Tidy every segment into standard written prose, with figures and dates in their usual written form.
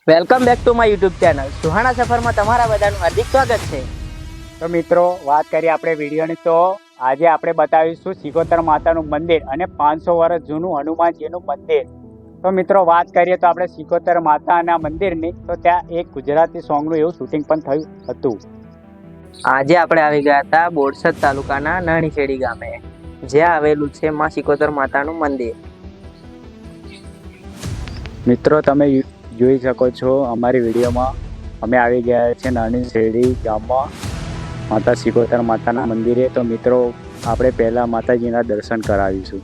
Welcome back to my YouTube channel સુહાણા સફરમાં તમારા બધાનું હાર્દિક સ્વાગત છે। તો મિત્રો વાત કરીએ આપણે વિડીયોની, તો આજે આપણે બતાવીશું સિકોતર માતાનું મંદિર અને 500 વર્ષ જૂનું હનુમાનજીનું મંદિર। તો મિત્રો વાત કરીએ તો આપણે સિકોતર માતાના મંદિરની, તો ત્યાં એક ગુજરાતી સોંગનું એવું શૂટિંગ પણ થયું હતું। આજે આપણે આવી ગયા હતા બોરસદ તાલુકાના નાણીખેડી ગામે, જ્યાં આવેલું છે માં સિકોતર માતાનું મંદિર। મિત્રો તમે જોઈ શકો છો અમારી વિડીયોમાં અમે આવી ગયા છે નાણીખેડી ગામમાં માતા સિકોતર માતાના મંદિરે। તો મિત્રો આપણે પહેલાં માતાજીના દર્શન કરાવીશું।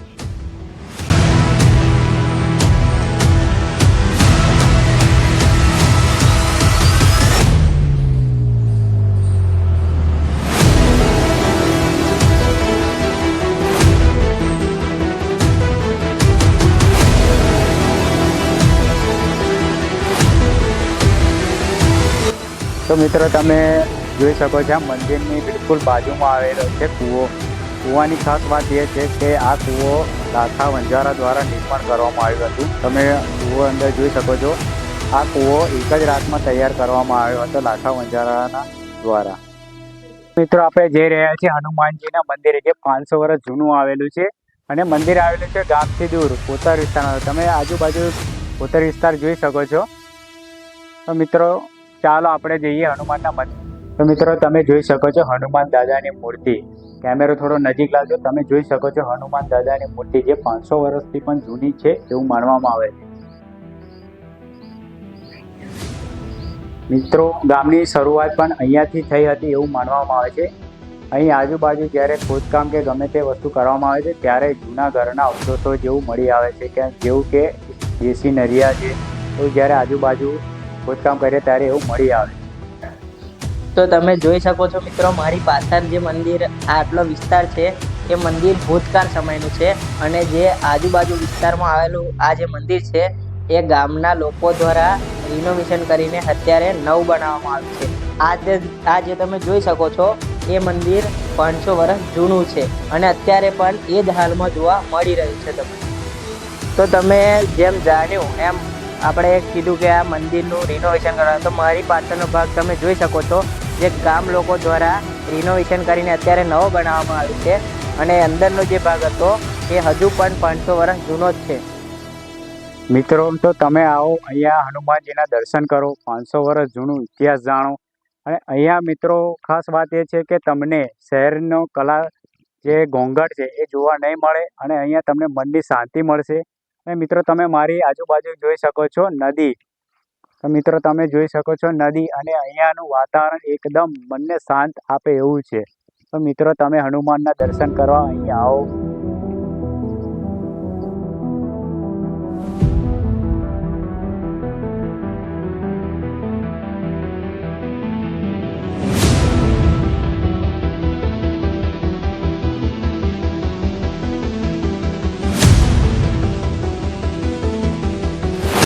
તો મિત્રો તમે જોઈ શકો છો આ મંદિરની બિલકુલ બાજુમાં આવેલો છે કૂવો। કૂવાની ખાસ વાત એ છે કે આ કૂવો લાખા વંજારા દ્વારા નિર્માણ કરવામાં આવ્યું હતું। તમે કૂવો અંદર જોઈ શકો છો, આ કૂવો એક જ રાતમાં તૈયાર કરવામાં આવ્યો હતો લાખા વંજારાના દ્વારા। મિત્રો આપણે જઈ રહ્યા છીએ હનુમાનજીના મંદિરે, જે 500 વર્ષ જૂનું આવેલું છે અને મંદિર આવેલું છે ગામથી દૂર કોતર વિસ્તારમાં। તમે આજુબાજુ કોતર વિસ્તાર જોઈ શકો છો। તો મિત્રો ચાલો આપણે જઈએ હનુમાનના મંદિર। તો મિત્રો તમે જોઈ શકો છો હનુમાન દાદાની મૂર્તિ, કેમેરો થોડો નજીક લાવજો। તમે જોઈ શકો છો હનુમાન દાદાની મૂર્તિ, જે 500 વર્ષથી પણ જૂની છે એવું માનવામાં આવે છે। મિત્રો ગામની શરૂઆત પણ અહીંયાથી થઈ હતી એવું માનવામાં આવે છે। અહીં આજુબાજુ જ્યારે ખોદકામ કે ગમે તે વસ્તુ કરવામાં આવે છે ત્યારે જૂના ઘરના અવશેષો જેવું મળી આવે છે, કે જેવું કે દેશી નરિયા છે, તો જ્યારે આજુબાજુ ખોદકામ કરીએ ત્યારે એવું મળી આવે। તો તમે જોઈ શકો છો મિત્રો, મારી પાછળ જે મંદિર આટલો વિસ્તાર છે એ મંદિર ભૂતકાળ સમયનું છે, અને જે આજુબાજુ વિસ્તારમાં આવેલું આ જે મંદિર છે એ ગામના લોકો દ્વારા રિનોવેશન કરીને અત્યારે નવું બનાવવામાં આવ્યું છે। આ જે તમે જોઈ શકો છો એ મંદિર 500 વર્ષ જૂનું છે અને અત્યારે પણ એ જ હાલમાં જોવા મળી રહ્યું છે। તો તમે જેમ જાણ્યું એમ આપણે કીધું કે આ મંદિરનું રિનોવેશન કરવાનું, તો મારી પાછળનો ભાગ તમે જોઈ શકો છો જે ગામ લોકો દ્વારા રિનોવેશન કરીને અત્યારે નવો બનાવવામાં આવ્યો છે, અને અંદરનો જે ભાગ હતો એ હજુ પણ 500 વર્ષ જૂનો જ છે। મિત્રો તો તમે આવો અહીંયા હનુમાનજીના દર્શન કરો, 500 વર્ષ જૂનું ઇતિહાસ જાણો। અને અહીંયા મિત્રો ખાસ વાત એ છે કે તમને શહેરનો કલા જે ઘોંઘાટ છે એ જોવા નહીં મળે, અને અહીંયા તમને મનની શાંતિ મળશે। અને મિત્રો તમે મારી આજુબાજુ જોઈ શકો છો નદી, તો મિત્રો તમે જોઈ શકો છો નદી, અને અહીંયાનું વાતાવરણ એકદમ મનને શાંત આપે એવું છે। તો મિત્રો તમે હનુમાનના દર્શન કરવા અહીં આવો।